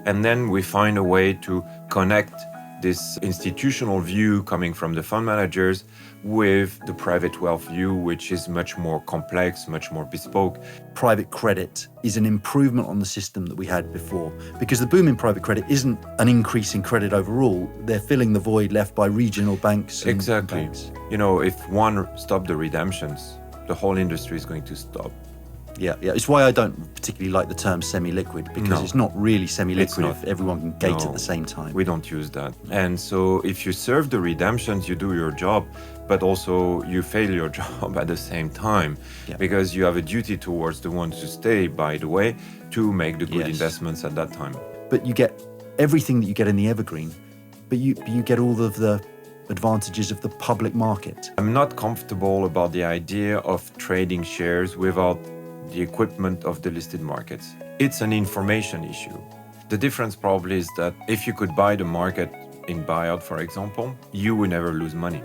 And then we find a way to connect this institutional view coming from the fund managers with the private wealth view, which is much more complex, much more bespoke. Private credit is an improvement on the system that we had before, because the boom in private credit isn't an increase in credit overall. They're filling the void left by regional banks and Exactly. banks. You know, if one stopped the redemptions, the whole industry is going to stop. Yeah. It's why I don't particularly like the term semi-liquid, because it's not really semi-liquid if everyone can gate at the same time. We don't use that. And so if you serve the redemptions, you do your job, but also you fail your job at the same time, because you have a duty towards the ones who stay, by the way, to make the good investments at that time. But you get everything that you get in the Evergreen, but you get all of the advantages of the public market. I'm not comfortable about the idea of trading shares without the equipment of the listed markets. It's an information issue. The difference probably is that if you could buy the market in buyout, for example, you would never lose money.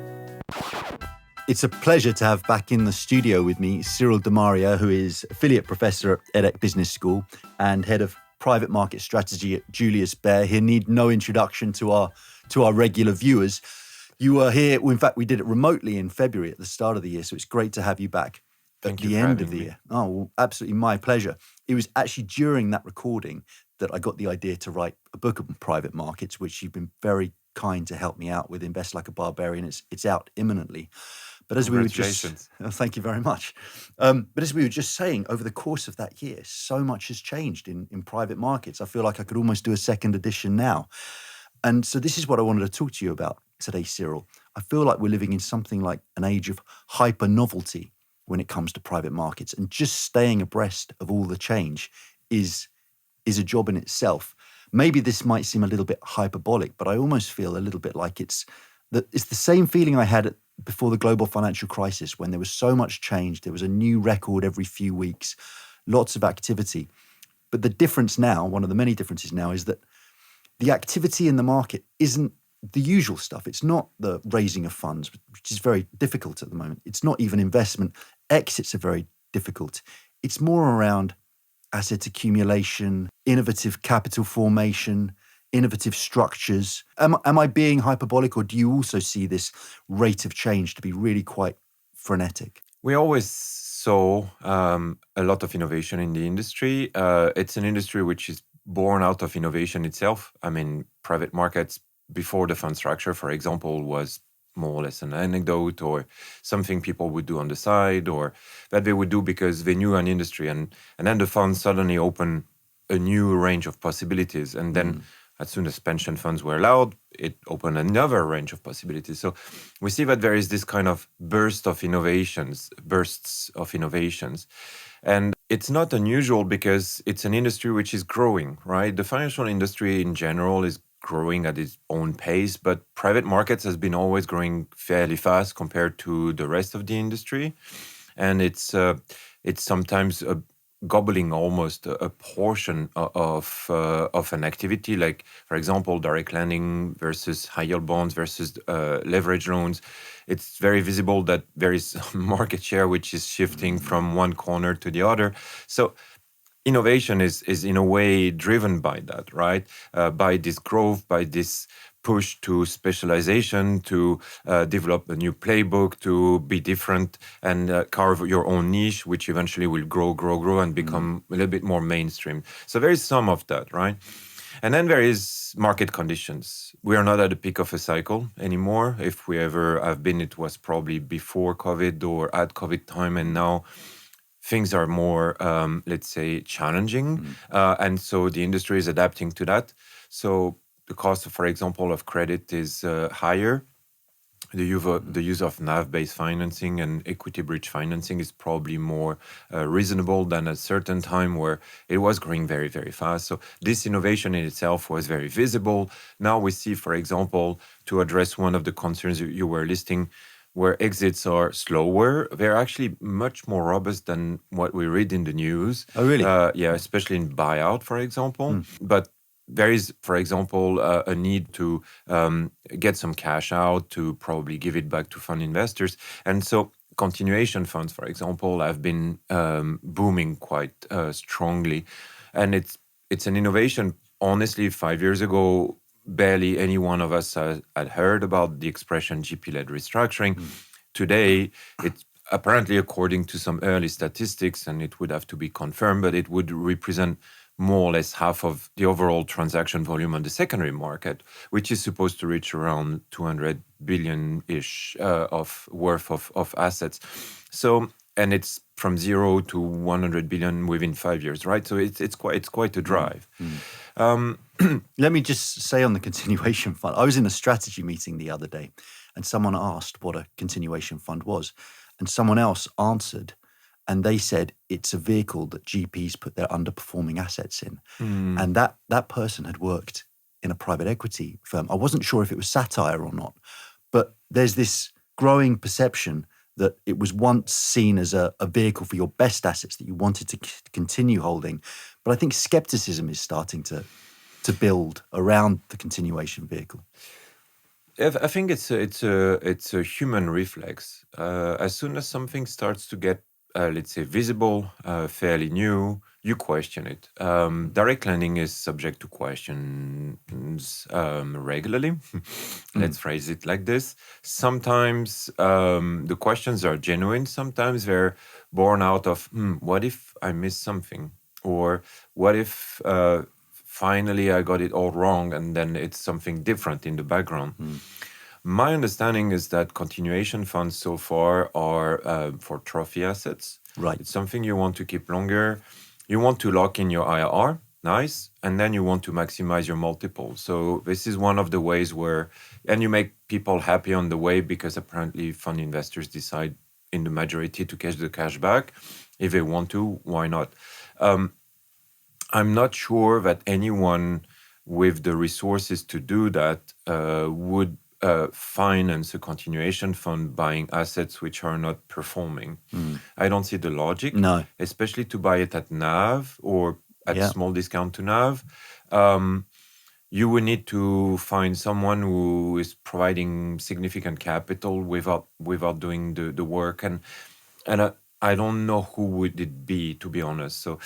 It's a pleasure to have back in the studio with me Cyril Demaria, who is affiliate professor at EDHEC Business School and head of private market strategy at Julius Baer. He'll need no introduction to our regular viewers. You were here, well, in fact, we did it remotely in February at the start of the year, so it's great to have you back. Thank at the end of the year. Oh, well, absolutely my pleasure. It was actually during that recording that I got the idea to write a book on private markets, which you've been very kind to help me out with, Invest Like a Barbarian. It's out imminently. But as we were just, thank you very much. But as we were just saying, over the course of that year, so much has changed in private markets. I feel like I could almost do a second edition now. And so this is what I wanted to talk to you about today, Cyril. I feel like we're living in something like an age of hyper-novelty when it comes to private markets, and just staying abreast of all the change is a job in itself. Maybe this might seem a little bit hyperbolic, but I almost feel a little bit like it's the same feeling I had before the global financial crisis, when there was so much change. There was a new record every few weeks, lots of activity. But the difference now, one of the many differences now, is that the activity in the market isn't the usual stuff. It's not the raising of funds, which is very difficult at the moment. It's not even investment. Exits are very difficult. It's more around asset accumulation, innovative capital formation, innovative structures. Am I being hyperbolic, or do you also see this rate of change to be really quite frenetic? We always saw a lot of innovation in the industry. It's an industry which is born out of innovation itself. I mean, private markets before the fund structure, for example, was more or less an anecdote or something people would do on the side, or that they would do because they knew an industry. And then the fund suddenly opened a new range of possibilities. And then as soon as pension funds were allowed, it opened another range of possibilities. So we see that there is this kind of bursts of innovations. And it's not unusual because it's an industry which is growing, right? The financial industry in general is growing at its own pace, but private markets has been always growing fairly fast compared to the rest of the industry. And it's sometimes gobbling almost a portion of an activity, like, for example, direct lending versus high yield bonds versus leverage loans. It's very visible that there is market share which is shifting from one corner to the other. So innovation is in a way driven by that, right? By this growth, by this push to specialization, to develop a new playbook, to be different and carve your own niche, which eventually will grow and become a little bit more mainstream. So there is some of that, right? And then there is market conditions. We are not at the peak of a cycle anymore. If we ever have been, it was probably before COVID or at COVID time, and now things are more, let's say, challenging. And so the industry is adapting to that. So the cost, for example, of credit is higher. The use of NAV-based financing and equity bridge financing is probably more reasonable than a certain time where it was growing very, very fast. So this innovation in itself was very visible. Now we see, for example, to address one of the concerns you were listing, where exits are slower, they're actually much more robust than what we read in the news. Oh, really? Yeah, especially in buyout, for example. But there is, for example, a need to get some cash out to probably give it back to fund investors. And so continuation funds, for example, have been booming quite strongly. And it's an innovation honestly, 5 years ago, barely any one of us had heard about the expression GP-led restructuring. Today, it's apparently, according to some early statistics, and it would have to be confirmed, but it would represent more or less half of the overall transaction volume on the secondary market, which is supposed to reach around 200 billion-ish of worth of assets. So, and it's from 0 to 100 billion within 5 years, right? So it's quite a drive. Let me just say on the continuation fund, I was in a strategy meeting the other day and someone asked what a continuation fund was. And someone else answered and they said it's a vehicle that GPs put their underperforming assets in. And that person had worked in a private equity firm. I wasn't sure if it was satire or not, but there's this growing perception that it was once seen as a vehicle for your best assets that you wanted to continue holding. But I think skepticism is starting to build around the continuation vehicle. I think it's a human reflex. As soon as something starts to get, let's say, visible, fairly new, you question it. Direct lending is subject to questions regularly. Let's phrase it like this. Sometimes the questions are genuine. Sometimes they're born out of, what if I missed something? Or what if finally I got it all wrong and then it's something different in the background? My understanding is that continuation funds so far are for trophy assets. Right. It's something you want to keep longer. You want to lock in your IRR, nice, and then you want to maximize your multiple. So this is one of the ways where, and you make people happy on the way because apparently fund investors decide in the majority to cash the cash back. If they want to, why not? I'm not sure that anyone with the resources to do that would finance a continuation fund buying assets which are not performing. I don't see the logic, No. especially to buy it at NAV or at small discount to NAV. You would need to find someone who is providing significant capital without doing the work, and I don't know who would it be, to be honest. So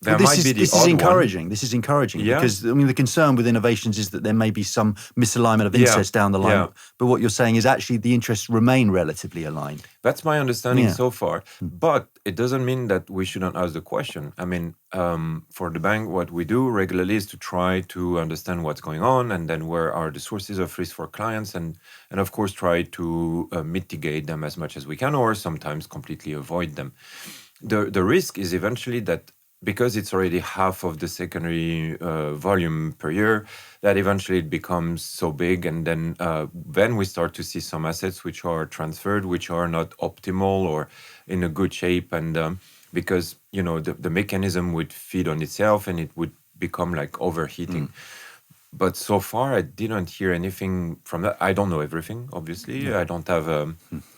there might be the this odd is one. encouraging. This is encouraging because I mean the concern with innovations is that there may be some misalignment of interests down the line. Yeah. But what you're saying is actually the interests remain relatively aligned. That's my understanding so far. But it doesn't mean that we shouldn't ask the question. I mean, for the bank, what we do regularly is to try to understand what's going on and then where are the sources of risk for clients and of course try to mitigate them as much as we can or sometimes completely avoid them. The risk is eventually that because it's already half of the secondary volume per year, that eventually it becomes so big, and then we start to see some assets which are transferred, which are not optimal or in a good shape, and because the mechanism would feed on itself and it would become like overheating. But so far, I didn't hear anything from that. I don't know everything, obviously. I don't have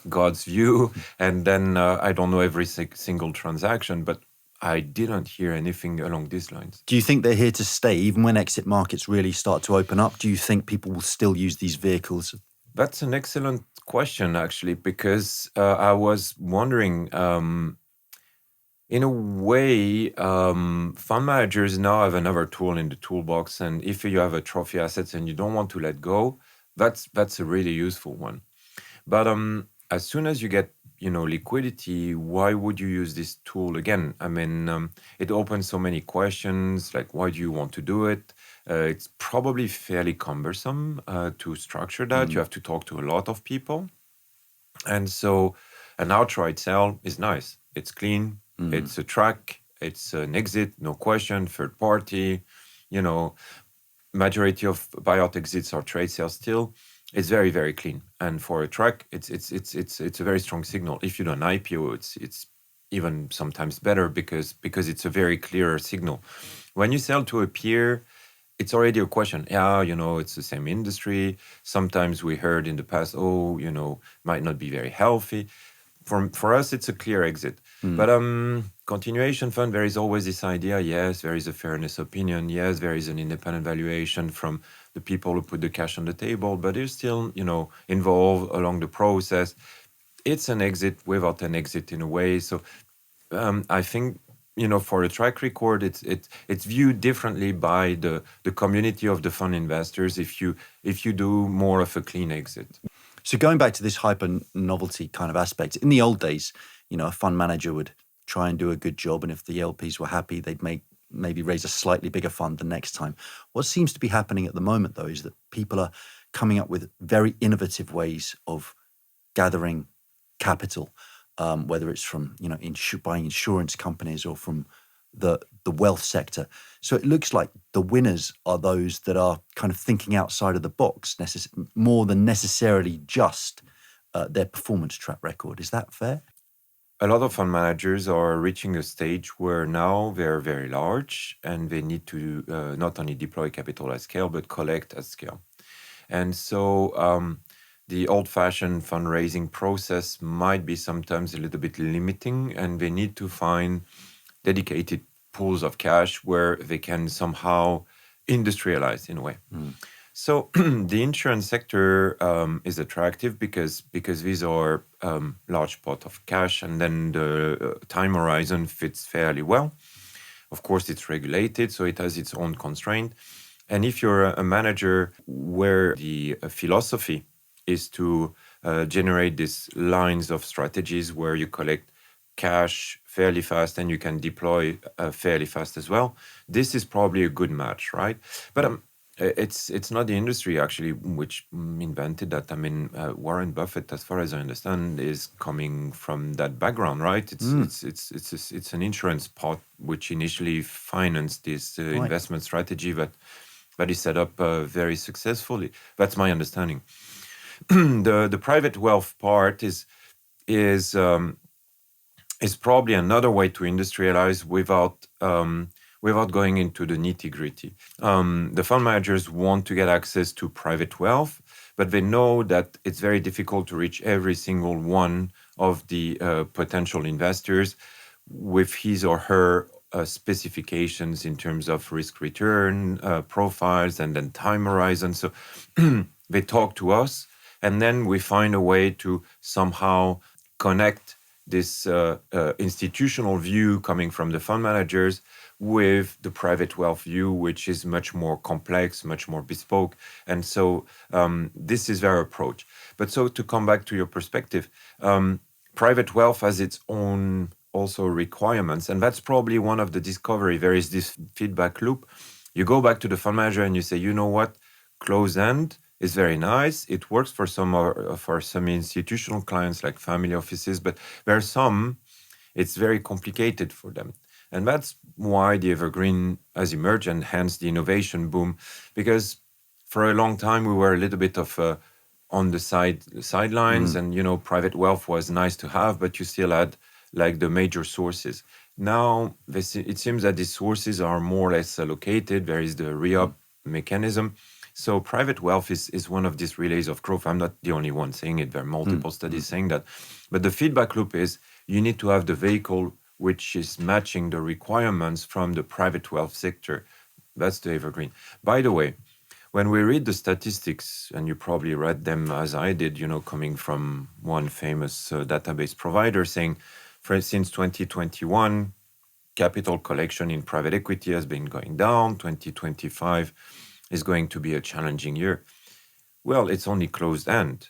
God's view, and then I don't know every single transaction, but I didn't hear anything along these lines. Do you think they're here to stay even when exit markets really start to open up? Do you think people will still use these vehicles? That's an excellent question, actually, because I was wondering, in a way, fund managers now have another tool in the toolbox. And if you have a trophy assets and you don't want to let go, that's a really useful one. But as soon as you get liquidity, why would you use this tool again? I mean, it opens so many questions, like why do you want to do it? It's probably fairly cumbersome to structure that. You have to talk to a lot of people. And so an outright sell is nice. It's clean, it's a track, it's an exit, no question, third party, majority of buyout exits are trade sales still. It's very, very clean, and for a track, it's a very strong signal. If you do an IPO, it's even sometimes better because it's a very clear signal. When you sell to a peer, it's already a question. It's the same industry. Sometimes we heard in the past, might not be very healthy. For us, it's a clear exit. But continuation fund, there is always this idea. Yes, there is a fairness opinion. Yes, there is an independent valuation from the people who put the cash on the table, but they're still, involved along the process. It's an exit without an exit in a way. So I think, for a track record, it's viewed differently by the community of the fund investors if you do more of a clean exit. So going back to this hyper novelty kind of aspect, in the old days, a fund manager would try and do a good job, and if the LPs were happy, they'd maybe raise a slightly bigger fund the next time. What seems to be happening at the moment, though, is that people are coming up with very innovative ways of gathering capital, whether it's from buying insurance companies or from the wealth sector. So it looks like the winners are those that are kind of thinking outside of the box, more than necessarily just their performance track record. Is that fair? A lot of fund managers are reaching a stage where now they're very large and they need to not only deploy capital at scale, but collect at scale. And so the old-fashioned fundraising process might be sometimes a little bit limiting, and they need to find dedicated pools of cash where they can somehow industrialize in a way. So the insurance sector is attractive because these are large pot of cash, and then the time horizon fits fairly well. Of course, it's regulated, so it has its own constraint. And if you're a manager where the philosophy is to generate these lines of strategies where you collect cash fairly fast and you can deploy fairly fast as well, this is probably a good match, right? But it's not the industry actually which invented that. I mean, Warren Buffett, as far as I understand, is coming from that background, right? It's an insurance pot which initially financed this investment strategy that is set up very successfully. That's my understanding. The private wealth part is probably another way to industrialize without going into the nitty-gritty. The fund managers want to get access to private wealth, but they know that it's very difficult to reach every single one of the potential investors with his or her specifications in terms of risk-return profiles and then time horizon. So they talk to us, and then we find a way to somehow connect this institutional view coming from the fund managers with the private wealth view, which is much more complex, much more bespoke. And so this is their approach. But so to come back to your perspective, private wealth has its own also requirements. And that's probably one of the discovery. There is this feedback loop. You go back to the fund manager and you say, you know what, closed end is very nice. It works for some institutional clients like family offices, but there are some, it's very complicated for them. And that's why the Evergreen has emerged, and hence the innovation boom, because for a long time we were a little bit of on the sidelines, and private wealth was nice to have, but you still had like the major sources. Now it seems that these sources are more or less allocated. There is the re-up mechanism. So private wealth is one of these relays of growth. I'm not the only one saying it. There are multiple studies saying that. But the feedback loop is you need to have the vehicle which is matching the requirements from the private wealth sector. That's the Evergreen. By the way, when we read the statistics, and you probably read them as I did, coming from one famous database provider saying, since 2021, capital collection in private equity has been going down. 2025 is going to be a challenging year. Well, it's only closed end.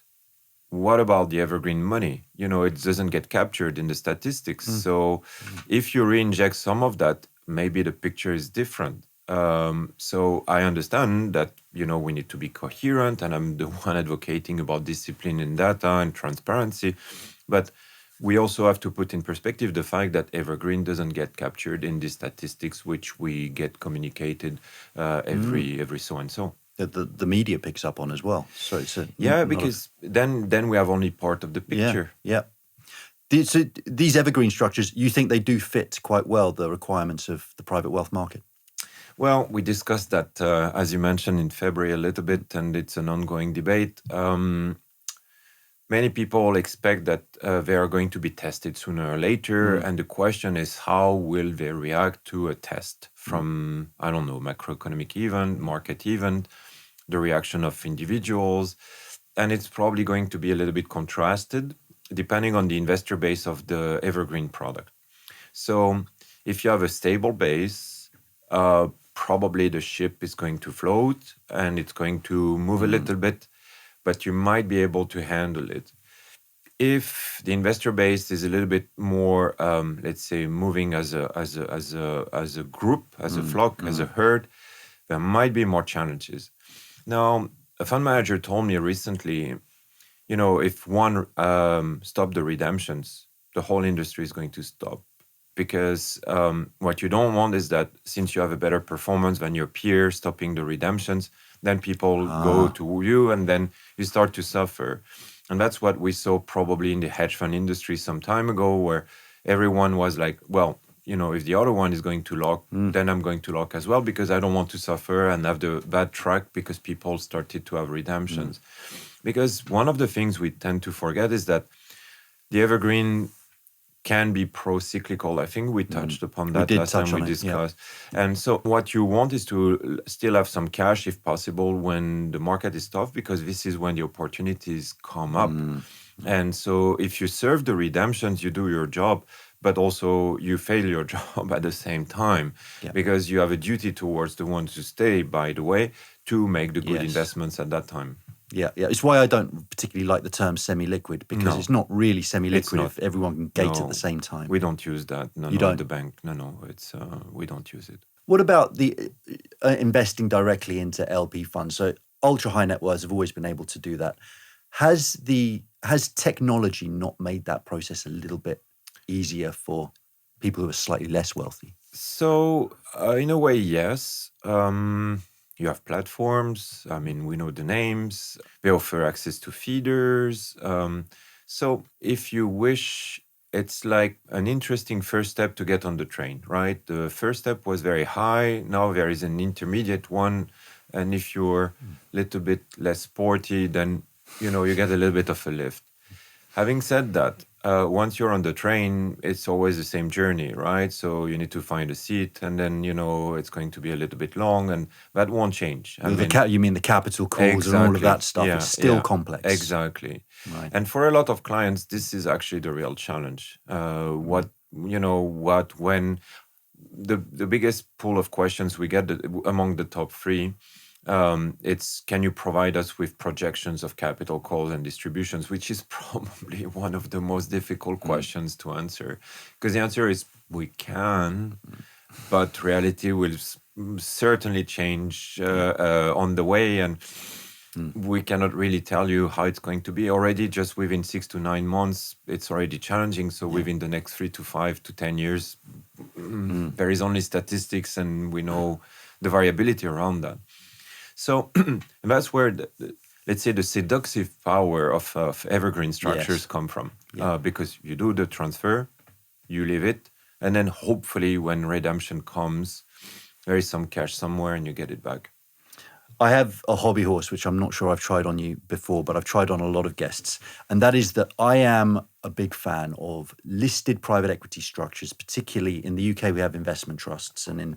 What about the Evergreen money? It doesn't get captured in the statistics. So if you re-inject some of that, maybe the picture is different. So I understand that, we need to be coherent, and I'm the one advocating about discipline in data and transparency. But we also have to put in perspective the fact that Evergreen doesn't get captured in the statistics which we get communicated every so and so. The media picks up on as well. So it's because then we have only part of the picture. Yeah. So these Evergreen structures, you think they do fit quite well the requirements of the private wealth market? Well, we discussed that, as you mentioned, in February a little bit, and it's an ongoing debate. Many people expect that they are going to be tested sooner or later, and the question is, how will they react to a test from, I don't know, macroeconomic event, market event, the reaction of individuals, and it's probably going to be a little bit contrasted depending on the investor base of the Evergreen product. So if you have a stable base, probably the ship is going to float and it's going to move a little bit, but you might be able to handle it. If the investor base is a little bit more, let's say, moving as a group, as a flock, as a herd, there might be more challenges. Now, a fund manager told me recently, if one stop the redemptions, the whole industry is going to stop. Because what you don't want is that since you have a better performance than your peers stopping the redemptions, then people go to you and then you start to suffer. And that's what we saw probably in the hedge fund industry some time ago, where everyone was like, well, if the other one is going to lock, then I'm going to lock as well, because I don't want to suffer and have the bad track because people started to have redemptions. Because one of the things we tend to forget is that the evergreen can be pro-cyclical. I think we touched upon that last time we discussed. Yeah. And so what you want is to still have some cash, if possible, when the market is tough, because this is when the opportunities come up. And so if you serve the redemptions, you do your job, but also you fail your job at the same time, because you have a duty towards the ones who stay, by the way, to make the good investments at that time. Yeah. It's why I don't particularly like the term semi-liquid, because it's not really semi-liquid if everyone can gate at the same time. We don't use that. No, at the bank. No, it's we don't use it. What about the investing directly into LP funds? So ultra high net worths have always been able to do that. Has technology not made that process a little bit easier for people who are slightly less wealthy? So in a way, yes. You have platforms. I mean, we know the names. They offer access to feeders. So if you wish, it's like an interesting first step to get on the train, right? The first step was very high. Now there is an intermediate one. And if you're a little bit less sporty, then, you get a little bit of a lift. Having said that, once you're on the train, it's always the same journey, right? So you need to find a seat, and then, it's going to be a little bit long, and that won't change. You mean the capital calls and all of that stuff? It's still complex. Exactly. Right. And for a lot of clients, this is actually the real challenge. When the biggest pool of questions we get among the top three, it's, can you provide us with projections of capital calls and distributions, which is probably one of the most difficult questions to answer. Because the answer is we can, but reality will certainly change on the way, and we cannot really tell you how it's going to be. Already just within 6 to 9 months, it's already challenging. So within the next 3 to 5 to 10 years, there is only statistics, and we know the variability around that. So that's where, let's say, the seductive power of evergreen structures come from. Because you do the transfer, you leave it, and then hopefully when redemption comes, there is some cash somewhere and you get it back. I have a hobby horse, which I'm not sure I've tried on you before, but I've tried on a lot of guests. And that is that I am a big fan of listed private equity structures, particularly in the UK, we have investment trusts, and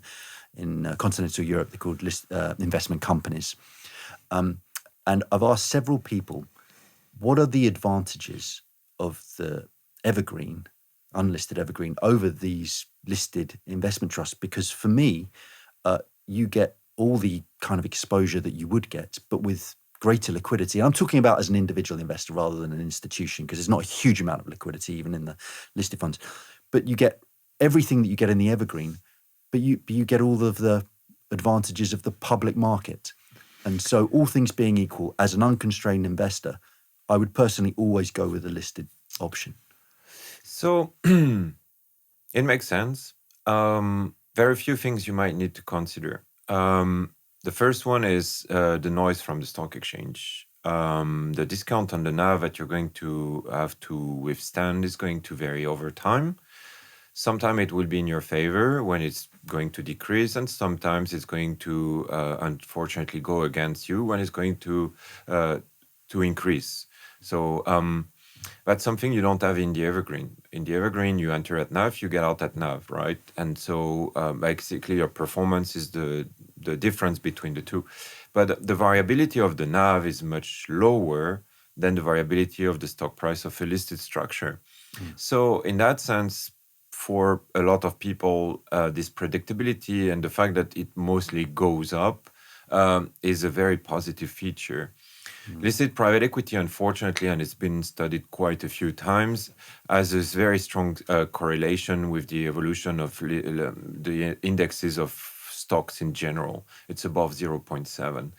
in continental Europe, they're called investment companies. And I've asked several people, what are the advantages of the evergreen, unlisted evergreen, over these listed investment trusts? Because for me, you get all the kind of exposure that you would get, but with greater liquidity. I'm talking about as an individual investor rather than an institution, because there's not a huge amount of liquidity even in the listed funds. But you get everything that you get in the evergreen, but you get all of the advantages of the public market. And so all things being equal, as an unconstrained investor, I would personally always go with a listed option. So it makes sense. There are a few things you might need to consider. The first one is the noise from the stock exchange. The discount on the NAV that you're going to have to withstand is going to vary over time. Sometimes it will be in your favor when it's going to decrease, and sometimes it's going to, unfortunately, go against you when it's going to increase. So that's something you don't have in the evergreen. In the evergreen, you enter at NAV, you get out at NAV, right? And so basically your performance is the difference between the two. But the variability of the NAV is much lower than the variability of the stock price of a listed structure. So in that sense, for a lot of people, this predictability and the fact that it mostly goes up is a very positive feature. Listed private equity, unfortunately, and it's been studied quite a few times, has this very strong correlation with the evolution of the indexes of stocks in general. It's above 0.7.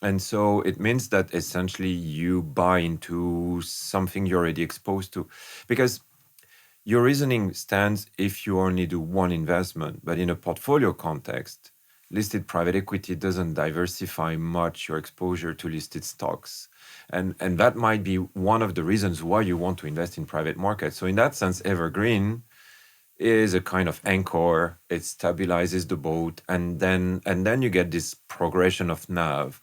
And so it means that essentially you buy into something you're already exposed to. Because your reasoning stands if you only do one investment, but in a portfolio context, listed private equity doesn't diversify much your exposure to listed stocks. And that might be one of the reasons why you want to invest in private markets. So in that sense, Evergreen is a kind of anchor. It stabilizes the boat, and then you get this progression of NAV.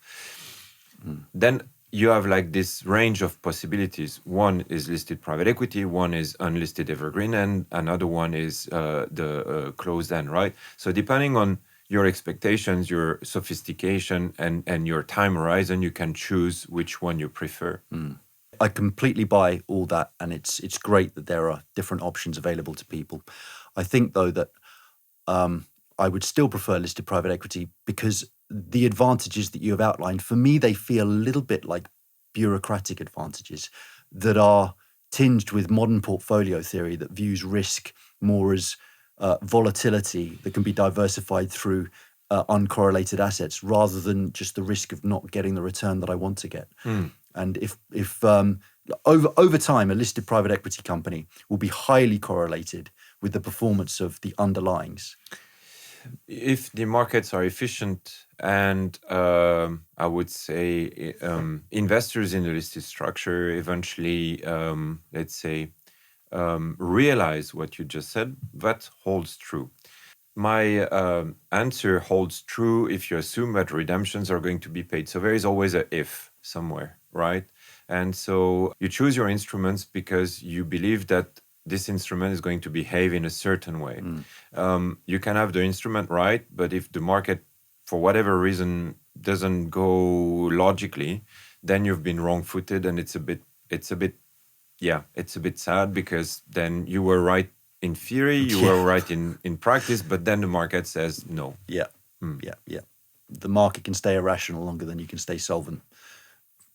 Then you have like this range of possibilities. One is listed private equity, one is unlisted Evergreen, and another one is the closed end, right? So depending on your expectations, your sophistication, and your time horizon, you can choose which one you prefer. I completely buy all that, and it's great that there are different options available to people. I think, though, that I would still prefer listed private equity because the advantages that you have outlined, for me, they feel a little bit like bureaucratic advantages that are tinged with modern portfolio theory that views risk more as volatility that can be diversified through uncorrelated assets rather than just the risk of not getting the return that I want to get. And if over time, a listed private equity company will be highly correlated with the performance of the underlyings. If the markets are efficient and I would say investors in the listed structure eventually, let's say, realize what you just said, that holds true. My answer holds true if you assume that redemptions are going to be paid. So there is always a if somewhere, right? And so you choose your instruments because you believe that this instrument is going to behave in a certain way. You can have the instrument right, but if the market, for whatever reason, doesn't go logically, then you've been wrong-footed, and it's a bit sad because then you were right in theory, you were right in practice, but then the market says no. Yeah. The market can stay irrational longer than you can stay solvent.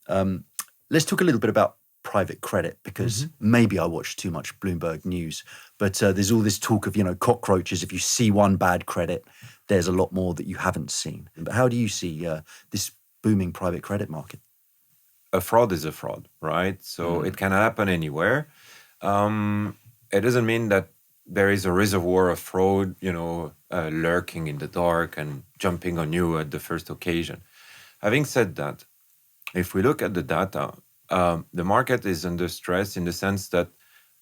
Let's talk a little bit about private credit, because maybe I watch too much Bloomberg news, but there's all this talk of, cockroaches. If you see one bad credit, there's a lot more that you haven't seen. But how do you see this booming private credit market? A fraud is a fraud, right? So it can happen anywhere. It doesn't mean that there is a reservoir of fraud, lurking in the dark and jumping on you at the first occasion. Having said that, if we look at the data, the market is under stress in the sense that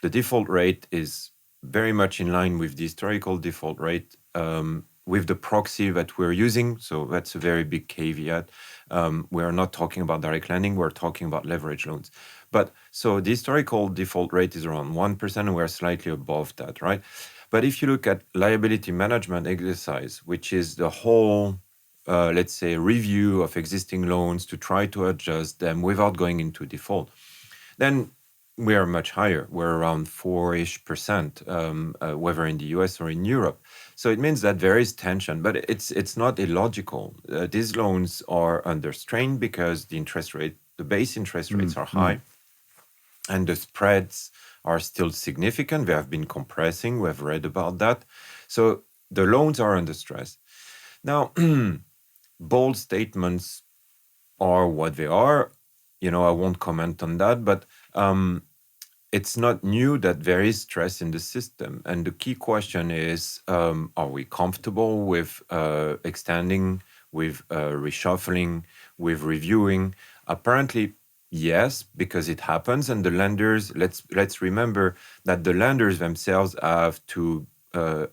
the default rate is very much in line with the historical default rate with the proxy that we're using. So that's a very big caveat. We're not talking about direct lending, we're talking about leverage loans. But so the historical default rate is around 1%, and we're slightly above that, right? But if you look at liability management exercise, which is the whole let's say, review of existing loans to try to adjust them without going into default, then we are much higher. We're around 4-ish%, whether in the US or in Europe. So it means that there is tension, but it's not illogical. These loans are under strain because the base interest rates are high, and the spreads are still significant. They have been compressing. We've read about that. So the loans are under stress. Now, bold statements are what they are. I won't comment on that, but it's not new that there is stress in the system. And the key question is, are we comfortable with extending, with reshuffling, with reviewing? Apparently, yes, because it happens. And the lenders, let's remember that the lenders themselves have to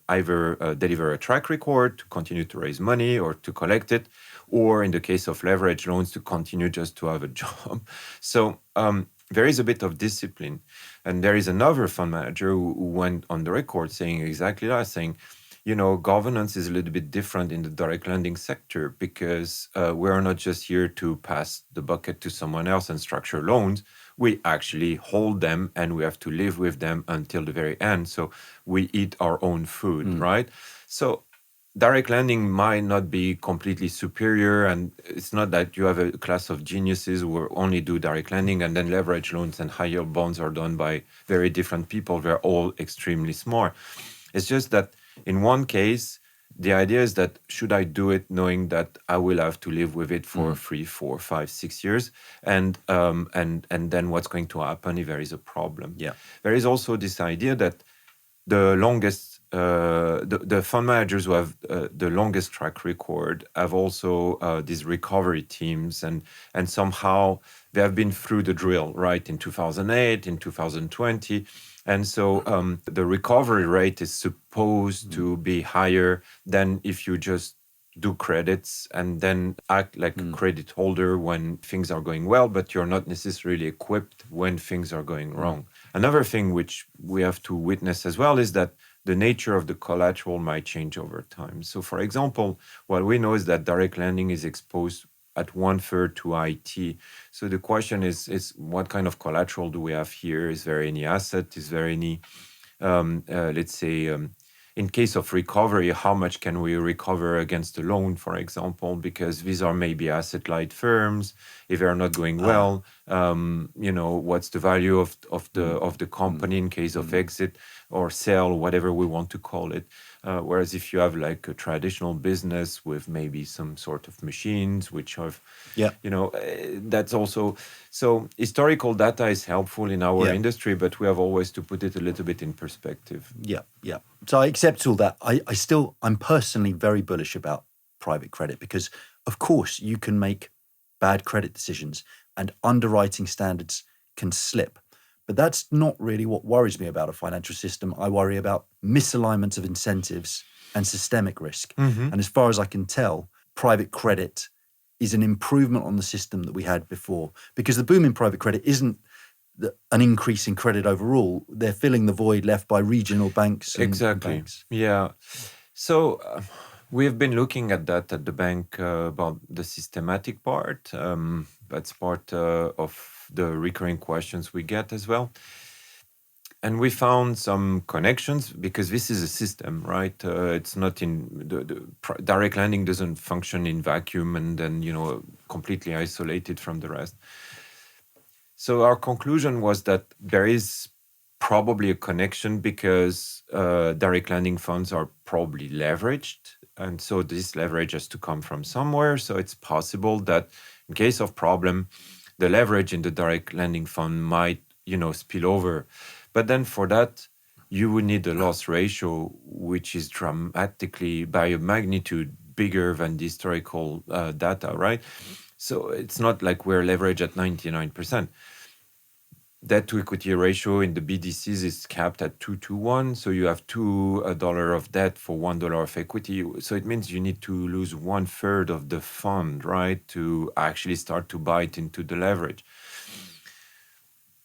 either deliver a track record to continue to raise money or to collect it, or in the case of leverage loans, to continue just to have a job. So there is a bit of discipline. And there is another fund manager who went on the record saying exactly that, saying, governance is a little bit different in the direct lending sector because we are not just here to pass the bucket to someone else and structure loans. We actually hold them and we have to live with them until the very end. So we eat our own food, right? So direct lending might not be completely superior, and it's not that you have a class of geniuses who only do direct lending and then leverage loans and high yield bonds are done by very different people. They're all extremely smart. It's just that in one case, the idea is that should I do it knowing that I will have to live with it for 3, 4, 5, 6 years, and then what's going to happen if there is a problem? Yeah. There is also this idea that the longest, the fund managers who have the longest track record have also these recovery teams, and somehow they have been through the drill, right? In 2008, in 2020. And so the recovery rate is supposed to be higher than if you just do credits and then act like a credit holder when things are going well, but you're not necessarily equipped when things are going wrong. Another thing which we have to witness as well is that the nature of the collateral might change over time. So for example, what we know is that direct lending is exposed at 1/3 to IT. So the question is what kind of collateral do we have here? Is there any asset? Is there any, let's say, in case of recovery, how much can we recover against a loan, for example? Because these are maybe asset-light firms. If they're not going well, what's the value of the company in case of exit or sale, whatever we want to call it. Whereas if you have like a traditional business with maybe some sort of machines, which have, that's also, so historical data is helpful in our industry, but we have always to put it a little bit in perspective. Yeah. So I accept all that. I'm personally very bullish about private credit because, of course, you can make bad credit decisions and underwriting standards can slip. But that's not really what worries me about a financial system. I worry about misalignment of incentives and systemic risk. And as far as I can tell, private credit is an improvement on the system that we had before. Because the boom in private credit isn't an increase in credit overall. They're filling the void left by regional banks. Exactly. Banks. Yeah. So we've been looking at that at the bank about the systematic part. That's part of the recurring questions we get as well. And we found some connections because this is a system, right? It's not in the direct lending doesn't function in vacuum and then, completely isolated from the rest. So our conclusion was that there is probably a connection because direct lending funds are probably leveraged. And so this leverage has to come from somewhere. So it's possible that in case of problem, the leverage in the direct lending fund might, spill over. But then for that, you would need a loss ratio, which is dramatically by a magnitude bigger than the historical data, right? So it's not like we're leveraged at 99%. Debt to equity ratio in the BDCs is capped at 2-to-1. So you have $2 of debt for $1 of equity. So it means you need to lose 1/3 of the fund, right, to actually start to bite into the leverage.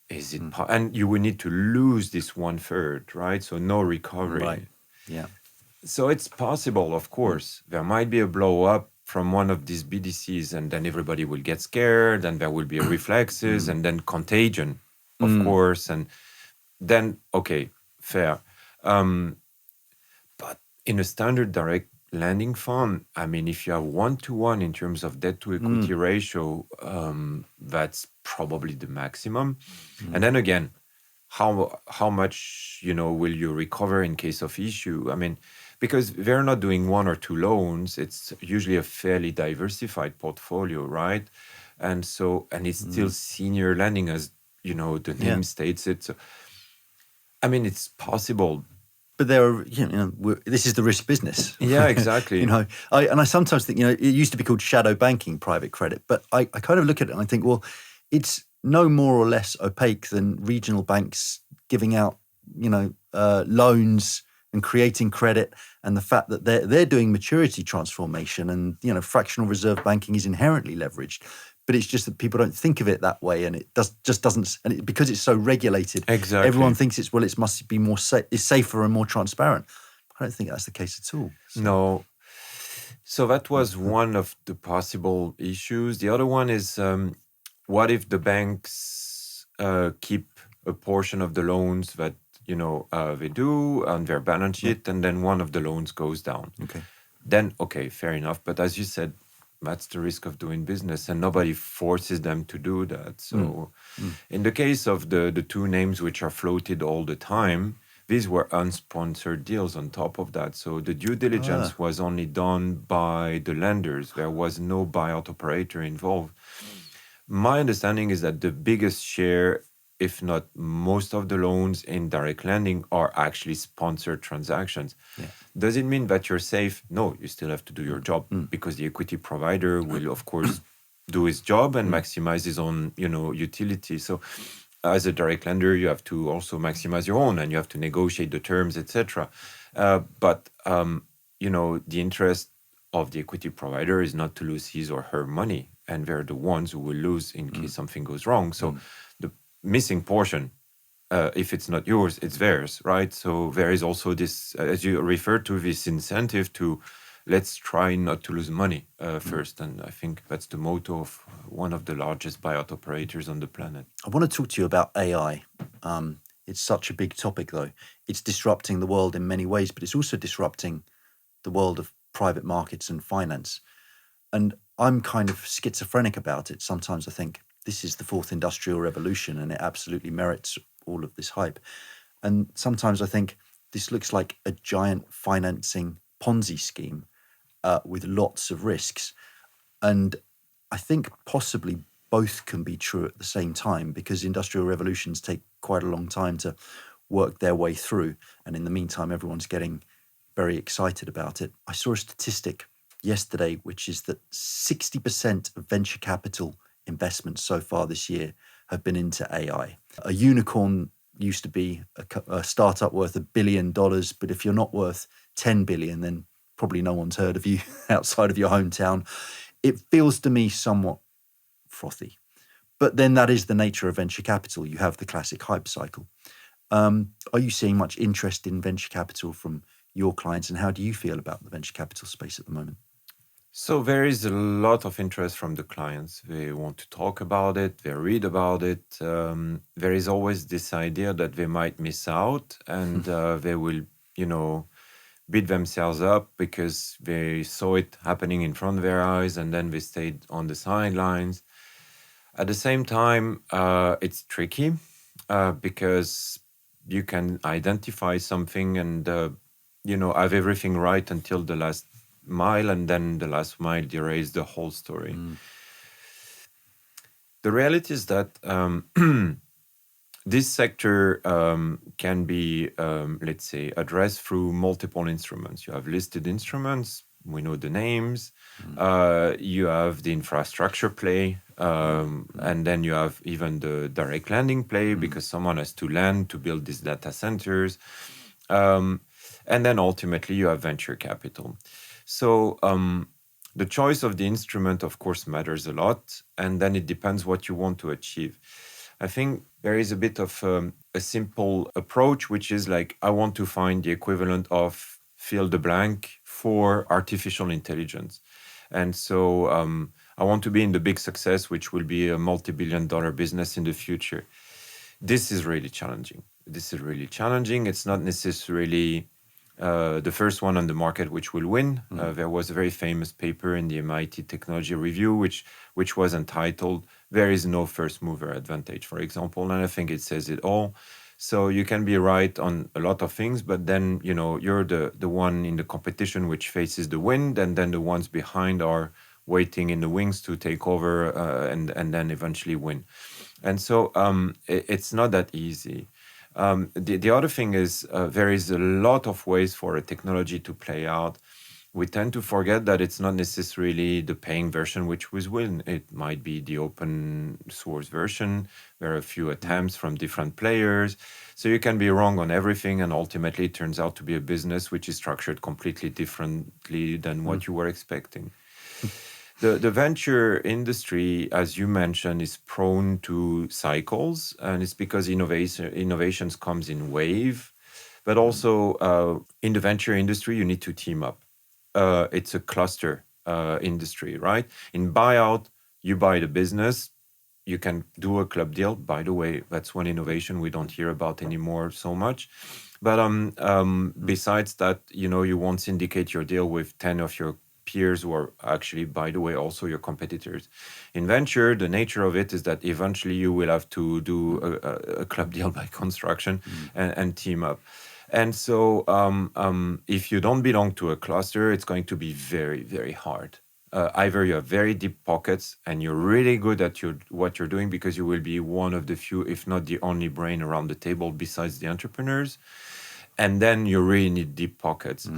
Is it? And you will need to lose this 1/3, right? So no recovery. Right. Yeah. So it's possible, of course. There might be a blow up from one of these BDCs, and then everybody will get scared, and there will be reflexes, and then contagion. Of course, and then, okay, fair. But in a standard direct lending fund, I mean, if you have 1-to-1 in terms of debt to equity ratio, that's probably the maximum. And then again, how much, will you recover in case of issue? I mean, because they're not doing 1 or 2 loans, it's usually a fairly diversified portfolio, right? And so, and it's still senior lending as the name states it. So, I mean, it's possible. But there are, this is the risk business. Yeah, exactly. I sometimes think, it used to be called shadow banking private credit, but I kind of look at it and I think, well, it's no more or less opaque than regional banks giving out, loans and creating credit, and the fact that they're doing maturity transformation and, fractional reserve banking is inherently leveraged. But it's just that people don't think of it that way, and it just doesn't. And because it's so regulated, exactly, everyone thinks it must be more it's safer and more transparent. I don't think that's the case at all. So, No. So that was one of the possible issues. The other one is, what if the banks keep a portion of the loans that they do on their balance sheet, and then one of the loans goes down? okay. Then okay, fair enough. But as you said, that's the risk of doing business, and nobody forces them to do that. So in the case of the two names which are floated all the time, these were unsponsored deals on top of that. So the due diligence was only done by the lenders. There was no buyout operator involved. My understanding is that the biggest share, if not most of the loans in direct lending, are actually sponsored transactions. Yeah. Does it mean that you're safe? No, you still have to do your job, because the equity provider will, of course, do his job and maximize his own, utility. So as a direct lender, you have to also maximize your own, and you have to negotiate the terms, etc. But the interest of the equity provider is not to lose his or her money, and they're the ones who will lose in case something goes wrong. So the missing portion, if it's not yours, it's theirs, right? So there is also this, as you referred to, this incentive to let's try not to lose money first. And I think that's the motto of one of the largest buyout operators on the planet. I want to talk to you about AI. It's such a big topic, though. It's disrupting the world in many ways, but it's also disrupting the world of private markets and finance. And I'm kind of schizophrenic about it. Sometimes I think this is the fourth industrial revolution and it absolutely merits all of this hype. And sometimes I think this looks like a giant financing Ponzi scheme with lots of risks. And I think possibly both can be true at the same time, because industrial revolutions take quite a long time to work their way through. And in the meantime, everyone's getting very excited about it. I saw a statistic yesterday, which is that 60% of venture capital investments so far this year have been into AI. A unicorn used to be a startup worth $1 billion, but if you're not worth 10 billion, then probably no one's heard of you outside of your hometown. It feels to me somewhat frothy. But then that is the nature of venture capital. You have the classic hype cycle. Are you seeing much interest in venture capital from your clients, and how do you feel about the venture capital space at the moment? So there is a lot of interest from the clients. They want to talk about it, they read about it. There is always this idea that they might miss out, and they will, beat themselves up because they saw it happening in front of their eyes and then they stayed on the sidelines. At the same time, it's tricky because you can identify something and, have everything right until the last mile, and then the last mile derails the whole story. The reality is that this sector can be, let's say, addressed through multiple instruments. You have listed instruments, we know the names. You have the infrastructure play, and then you have even the direct lending play, because someone has to lend to build these data centers. And then ultimately you have venture capital. So the choice of the instrument, of course, matters a lot. And then it depends what you want to achieve. I think there is a bit of a simple approach, which is like, I want to find the equivalent of fill the blank for artificial intelligence. And so I want to be in the big success, which will be a multi-billion-dollar business in the future. This is really challenging. It's not necessarily the first one on the market which will win. There was a very famous paper in the MIT Technology Review, which was entitled, "There is no first mover advantage," for example. And I think it says it all. So you can be right on a lot of things, but then, you're the one in the competition which faces the wind, and then the ones behind are waiting in the wings to take over and then eventually win. And so it's not that easy. The other thing is there is a lot of ways for a technology to play out. We tend to forget that it's not necessarily the paying version which will win. It might be the open source version. There are a few attempts from different players. So you can be wrong on everything, and ultimately it turns out to be a business which is structured completely differently than what you were expecting. The venture industry, as you mentioned, is prone to cycles, and it's because innovations comes in wave. But also in the venture industry, you need to team up. It's a cluster industry, right? In buyout, you buy the business, you can do a club deal. By the way, that's one innovation we don't hear about anymore so much. But besides that, you won't syndicate your deal with 10 of your peers who are actually, by the way, also your competitors. In venture, the nature of it is that eventually you will have to do a club deal by construction and team up. And so if you don't belong to a cluster, it's going to be very, very hard. Either you have very deep pockets and you're really good at what you're doing because you will be one of the few, if not the only brain around the table besides the entrepreneurs. And then you really need deep pockets.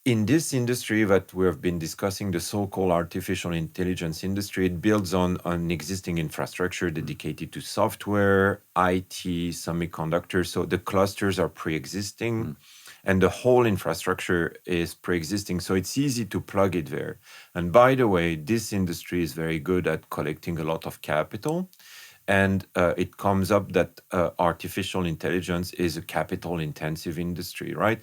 In this industry that we have been discussing, the so-called artificial intelligence industry, it builds on an existing infrastructure dedicated to software, IT, semiconductors. So the clusters are pre-existing and the whole infrastructure is pre-existing. So it's easy to plug it there. And by the way, this industry is very good at collecting a lot of capital. And it comes up that artificial intelligence is a capital-intensive industry, right?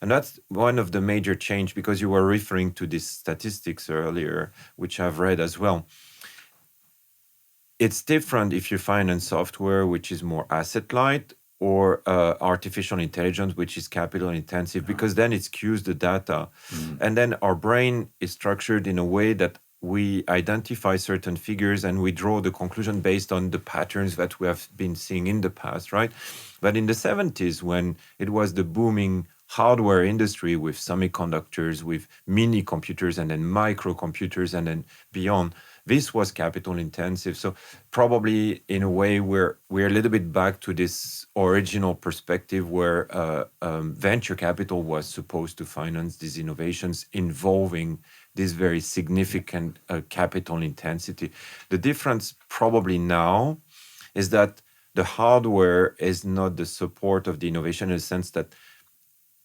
And that's one of the major change, because you were referring to these statistics earlier, which I've read as well. It's different if you finance software, which is more asset-light, or artificial intelligence, which is capital-intensive, because then it skews the data. And then our brain is structured in a way that we identify certain figures and we draw the conclusion based on the patterns that we have been seeing in the past, right? But in the 70s, when it was the booming hardware industry with semiconductors, with mini computers and then microcomputers and then beyond, this was capital intensive. So probably in a way we're a little bit back to this original perspective where venture capital was supposed to finance these innovations involving this very significant capital intensity. The difference probably now is that the hardware is not the support of the innovation, in the sense that,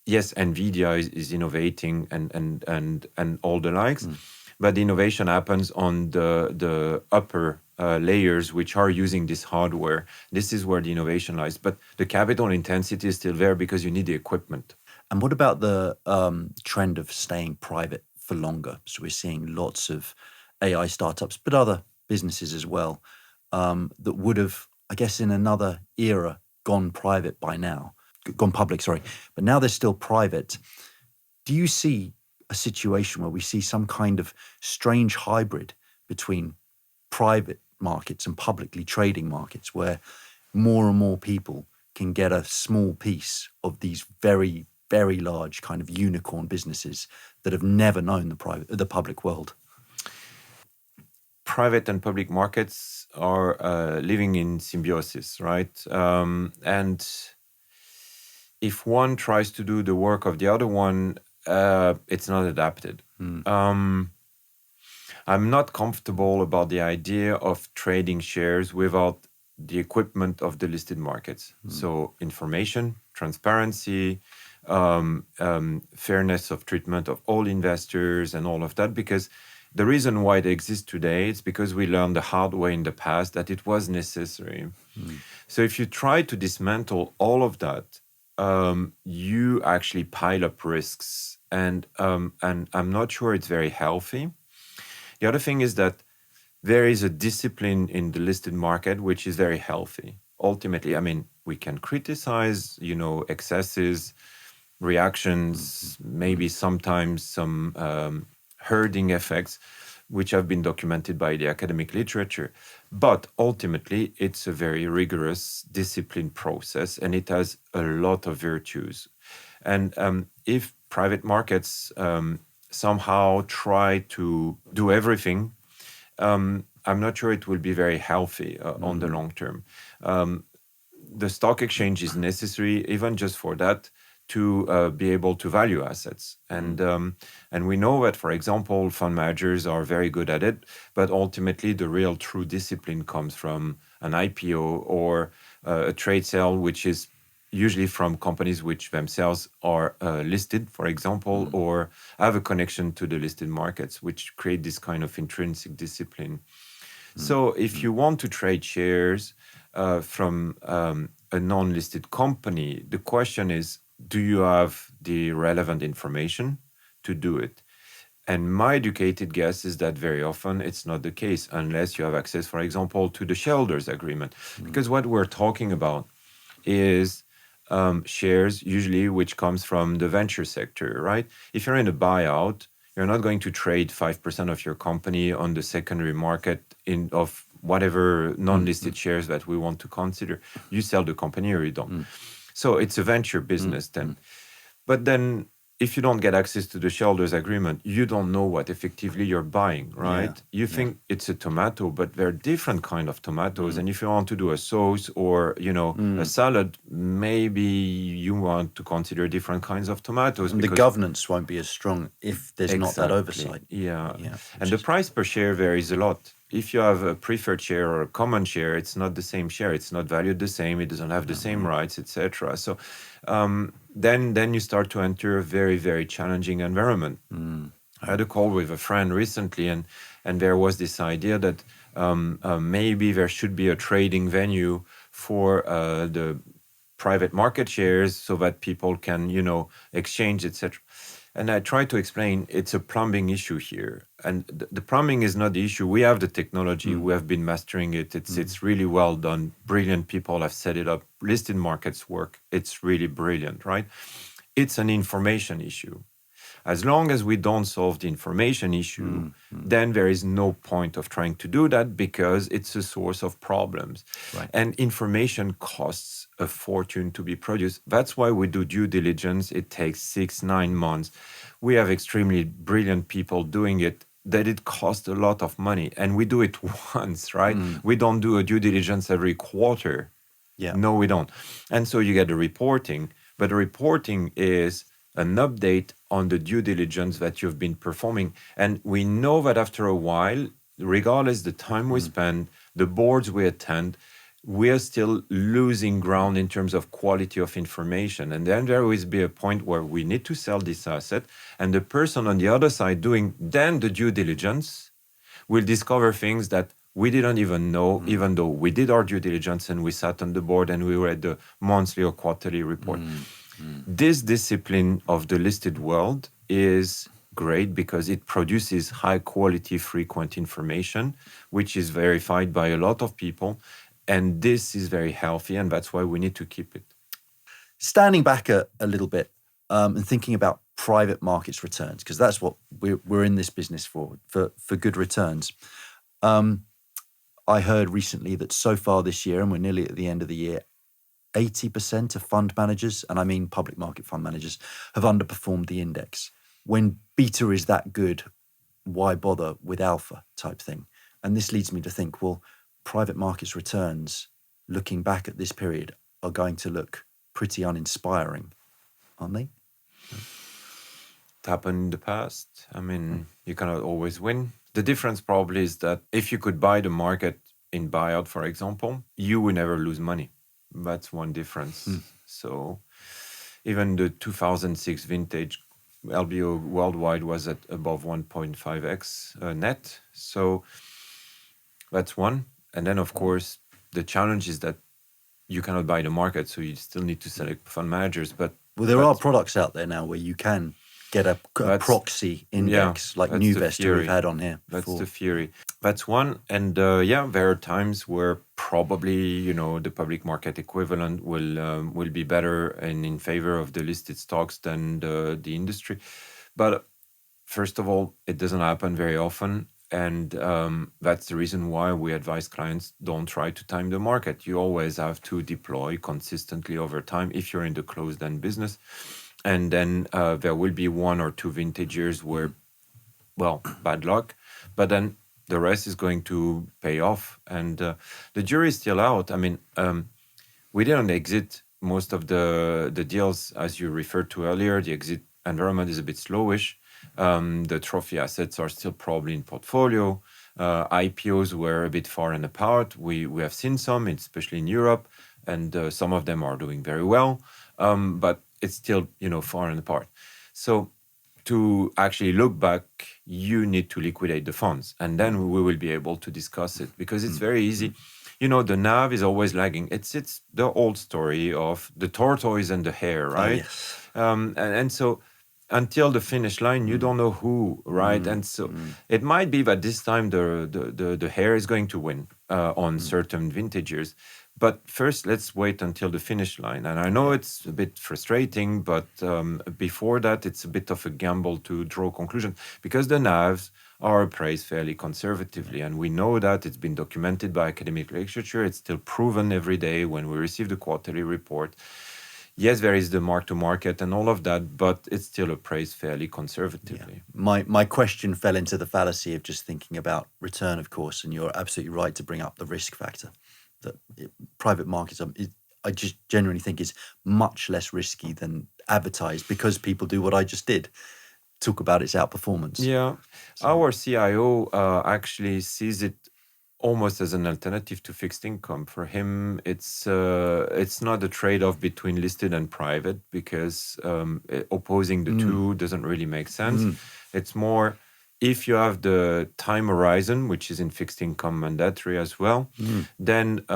yes, NVIDIA is innovating and all the likes, but the innovation happens on the upper layers, which are using this hardware. This is where the innovation lies. But the capital intensity is still there because you need the equipment. And what about the trend of staying private for longer? So we're seeing lots of AI startups, but other businesses as well, that would have, I guess, in another era, gone private by now, gone public, sorry, but now they're still private. Do you see a situation where we see some kind of strange hybrid between private markets and publicly trading markets, where more and more people can get a small piece of these very, very large kind of unicorn businesses that have never known the public world? Private and public markets are living in symbiosis, right? And if one tries to do the work of the other one, it's not adapted. I'm not comfortable about the idea of trading shares without the equipment of the listed markets. So information, transparency, fairness of treatment of all investors and all of that, because the reason why they exist today is because we learned the hard way in the past that it was necessary. So if you try to dismantle all of that, you actually pile up risks, and I'm not sure it's very healthy. The other thing is that there is a discipline in the listed market which is very healthy. Ultimately, I mean, we can criticize, excesses, reactions, maybe sometimes some herding effects, which have been documented by the academic literature. But ultimately, it's a very rigorous, disciplined process, and it has a lot of virtues. And if private markets somehow try to do everything, I'm not sure it will be very healthy on the long term. The stock exchange is necessary, even just for that, to be able to value assets. And we know that, for example, fund managers are very good at it, but ultimately the real true discipline comes from an IPO or a trade sale, which is usually from companies which themselves are listed, for example, or have a connection to the listed markets, which create this kind of intrinsic discipline. So if you want to trade shares, from a non-listed company, the question is, do you have the relevant information to do it? And my educated guess is that very often it's not the case unless you have access, for example, to the shareholders agreement. Because what we're talking about is shares usually which comes from the venture sector, right? If you're in a buyout, you're not going to trade 5% of your company on the secondary market of whatever non-listed shares that we want to consider. You sell the company or you don't. So it's a venture business then. But then if you don't get access to the shareholders agreement, you don't know what effectively you're buying, right? You think it's a tomato, but there are different kind of tomatoes. And if you want to do a sauce or, a salad, maybe you want to consider different kinds of tomatoes. And the governance won't be as strong if there's not that oversight. Yeah. And the price per share varies a lot. If you have a preferred share or a common share, it's not the same share. It's not valued the same. It doesn't have the same rights, etc. So then you start to enter a very, very challenging environment. I had a call with a friend recently, and there was this idea that maybe there should be a trading venue for the private market shares so that people can, exchange, etc. And I try to explain it's a plumbing issue here. And the plumbing is not the issue. We have the technology. We have been mastering it. It's really well done. Brilliant people have set it up. Listed markets work. It's really brilliant, right? It's an information issue. As long as we don't solve the information issue, then there is no point of trying to do that because it's a source of problems. Right. And information costs a fortune to be produced. That's why we do due diligence. It takes 6-9 months. We have extremely brilliant people doing it, that it costs a lot of money. And we do it once, right? We don't do a due diligence every quarter. Yeah. No, we don't. And so you get the reporting, but the reporting is an update on the due diligence that you've been performing. And we know that after a while, regardless the time we spend, the boards we attend, we are still losing ground in terms of quality of information. And then there will be a point where we need to sell this asset, and the person on the other side doing then the due diligence will discover things that we didn't even know, even though we did our due diligence and we sat on the board and we read the monthly or quarterly report. This discipline of the listed world is great because it produces high quality, frequent information, which is verified by a lot of people. And this is very healthy, and that's why we need to keep it. Standing back a little bit and thinking about private markets returns, because that's what we're in this business for good returns. I heard recently that so far this year, and we're nearly at the end of the year, 80% of fund managers, and I mean public market fund managers, have underperformed the index. When beta is that good, why bother with alpha type thing? And this leads me to think, well, private markets returns, looking back at this period, are going to look pretty uninspiring, aren't they? It happened in the past. I mean, you cannot always win. The difference probably is that if you could buy the market in buyout, for example, you will never lose money. That's one difference. So even the 2006 vintage LBO worldwide was at above 1.5x net. So that's one. And then, of course, the challenge is that you cannot buy the market, so you still need to select fund managers. But there are products out there now where you can get a proxy index like Nuvest, who we've had on here before. That's the theory. That's one. And there are times where probably, the public market equivalent will be better and in favor of the listed stocks than the industry. But first of all, it doesn't happen very often. And that's the reason why we advise clients, don't try to time the market. You always have to deploy consistently over time if you're in the closed-end business. And then there will be 1 or 2 vintage years where, bad luck. But then the rest is going to pay off. And the jury is still out. I mean, we didn't exit most of the deals, as you referred to earlier. The exit environment is a bit slowish. The trophy assets are still probably in portfolio. IPOs were a bit far and apart. We have seen some, especially in Europe, and some of them are doing very well. But it's still, far and apart. So to actually look back, you need to liquidate the funds, and then we will be able to discuss it, because it's very easy. the NAV is always lagging. It's the old story of the tortoise and the hare, Oh, right? yes. And so until the finish line, you don't know who, right? And so it might be that this time the hare is going to win on certain vintage years. But first, let's wait until the finish line. And I know it's a bit frustrating, but before that, it's a bit of a gamble to draw conclusions because the NAVs are appraised fairly conservatively. And we know that it's been documented by academic literature. It's still proven every day when we receive the quarterly report. Yes, there is the mark to market and all of that, but it's still appraised fairly conservatively. My question fell into the fallacy of just thinking about return, of course, and you're absolutely right to bring up the risk factor. That private markets, I just genuinely think is much less risky than advertised because people do what I just did, talk about its outperformance. Yeah, our CIO actually sees it almost as an alternative to fixed income. For him, it's not a trade-off between listed and private because opposing the two doesn't really make sense. It's more if you have the time horizon, which is in fixed income mandatory as well, then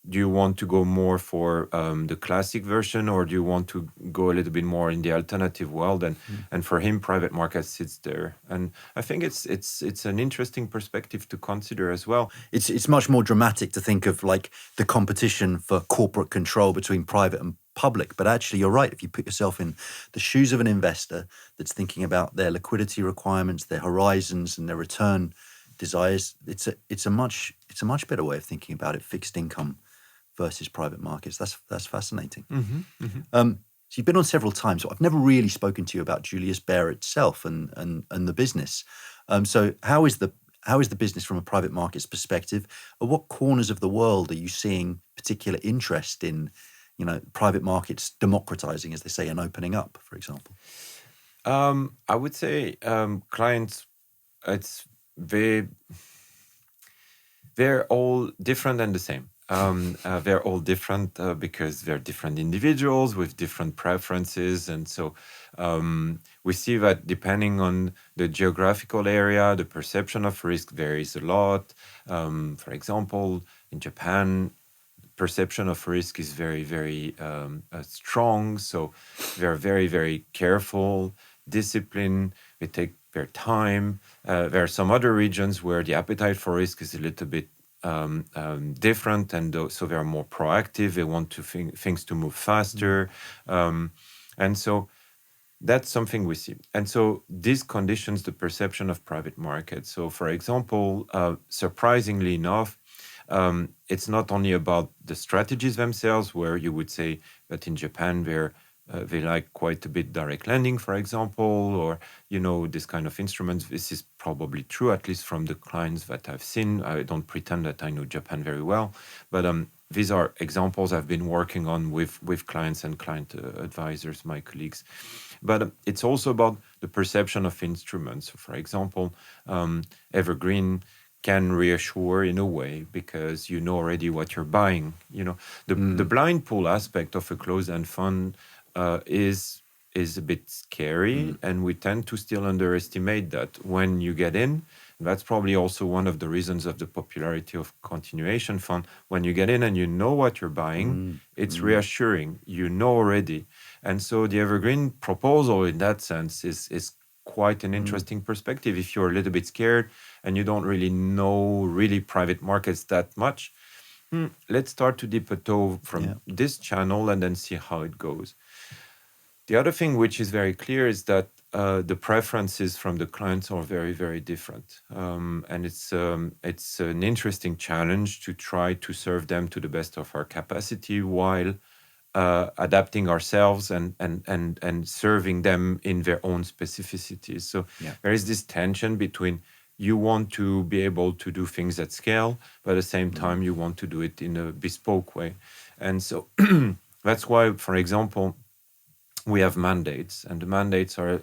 do you want to go more for the classic version or do you want to go a little bit more in the alternative world? And for him, private market sits there. And I think it's an interesting perspective to consider as well. It's much more dramatic to think of like the competition for corporate control between private and public. But actually, you're right. If you put yourself in the shoes of an investor that's thinking about their liquidity requirements, their horizons, and their return desires, it's a much better way of thinking about it. Fixed income versus private markets. That's fascinating. So you've been on several times. So I've never really spoken to you about Julius Baer itself and the business. So how is the business from a private markets perspective? At what corners of the world are you seeing particular interest in, private markets democratizing, as they say, and opening up, for example? I would say clients, they're all different and the same. They're all different because they're different individuals with different preferences. And so we see that depending on the geographical area, the perception of risk varies a lot. For example, in Japan, perception of risk is very, very strong. So they're very, very careful, disciplined. They take their time. There are some other regions where the appetite for risk is a little bit different, and so they're more proactive. They want to things to move faster, and so that's something we see. And so this conditions the perception of private markets. So, for example, surprisingly enough, it's not only about the strategies themselves, where you would say that in Japan they like quite a bit direct lending, for example, or this kind of instruments. This is probably true, at least from the clients that I've seen. I don't pretend that I know Japan very well, but these are examples I've been working on with clients and client advisors, my colleagues. But it's also about the perception of instruments. So for example, Evergreen can reassure in a way because you know already what you're buying. The blind pool aspect of a closed-end fund is a bit scary, and we tend to still underestimate that when you get in. That's probably also one of the reasons of the popularity of continuation fund. When you get in and you know what you're buying, it's reassuring. You know already. And so the Evergreen proposal in that sense is quite an interesting perspective. If you're a little bit scared and you don't really know really private markets that much, let's start to dip a toe from this channel and then see how it goes. The other thing which is very clear is that the preferences from the clients are very, very different. And it's an interesting challenge to try to serve them to the best of our capacity while adapting ourselves and serving them in their own specificities. So there is this tension between you want to be able to do things at scale, but at the same time you want to do it in a bespoke way. And so that's why, for example, we have mandates, and the mandates are,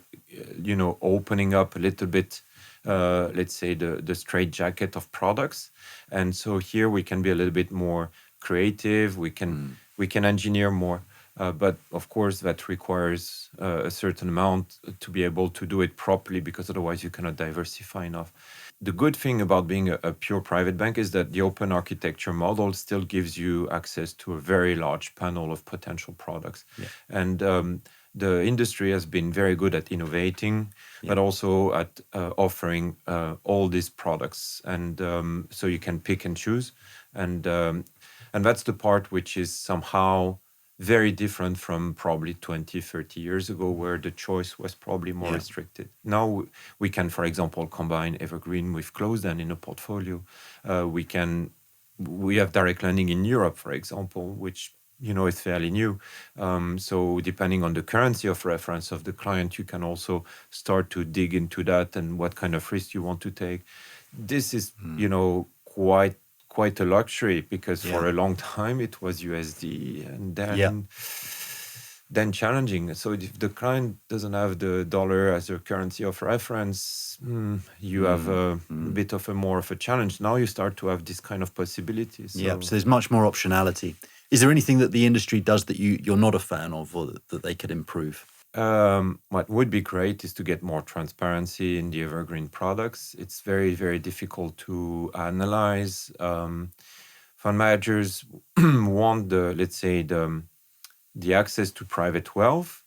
opening up a little bit, let's say, the straitjacket of products. And so here we can be a little bit more creative. We can engineer more, but of course that requires a certain amount to be able to do it properly, because otherwise you cannot diversify enough. the good thing about being a pure private bank is that the open architecture model still gives you access to a very large panel of potential products. Yeah. And the industry has been very good at innovating, but also at offering all these products. And so you can pick and choose. And that's the part which is somehow very different from probably 20, 30 years ago, where the choice was probably more restricted. Now we can, for example, combine Evergreen with closed-end in a portfolio. We have direct lending in Europe, for example, which is fairly new. So depending on the currency of reference of the client, you can also start to dig into that and what kind of risk you want to take. This is, quite a luxury, because for a long time it was USD and then challenging. So if the client doesn't have the dollar as a currency of reference, you have a bit of more of a challenge. Now you start to have this kind of possibilities. So there's much more optionality. Is there anything that the industry does that you're not a fan of, or that they could improve? What would be great is to get more transparency in the Evergreen products. It's very, very difficult to analyze. Fund managers want the access to private wealth,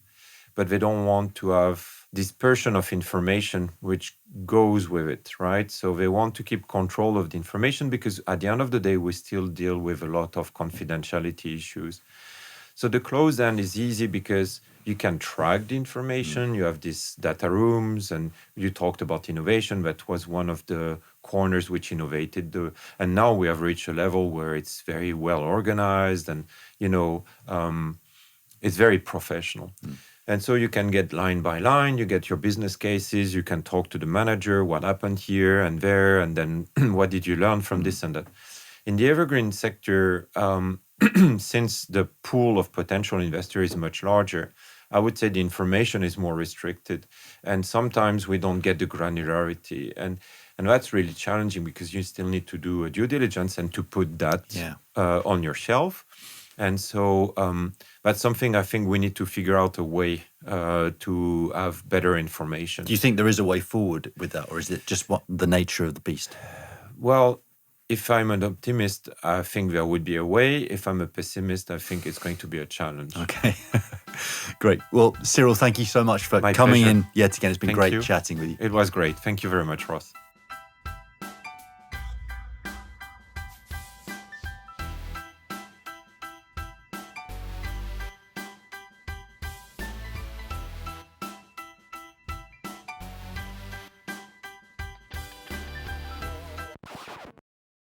but they don't want to have dispersion of information which goes with it, right? So they want to keep control of the information, because at the end of the day, we still deal with a lot of confidentiality issues. So the closed end is easy because you can track the information. You have these data rooms, and you talked about innovation. That was one of the corners which innovated. And now we have reached a level where it's very well organized, and it's very professional. And so you can get line by line, you get your business cases, you can talk to the manager, what happened here and there, and then what did you learn from this and that. In the Evergreen sector, since the pool of potential investors is much larger, I would say the information is more restricted, and sometimes we don't get the granularity, and that's really challenging, because you still need to do a due diligence and to put that on your shelf. And so that's something I think we need to figure out a way to have better information. Do you think there is a way forward with that, or is it just the nature of the beast? Well, if I'm an optimist, I think there would be a way. If I'm a pessimist, I think it's going to be a challenge. Okay, great. Well, Cyril, thank you so much for coming in yet again. It's been great chatting with you. It was great. Thank you very much, Ross.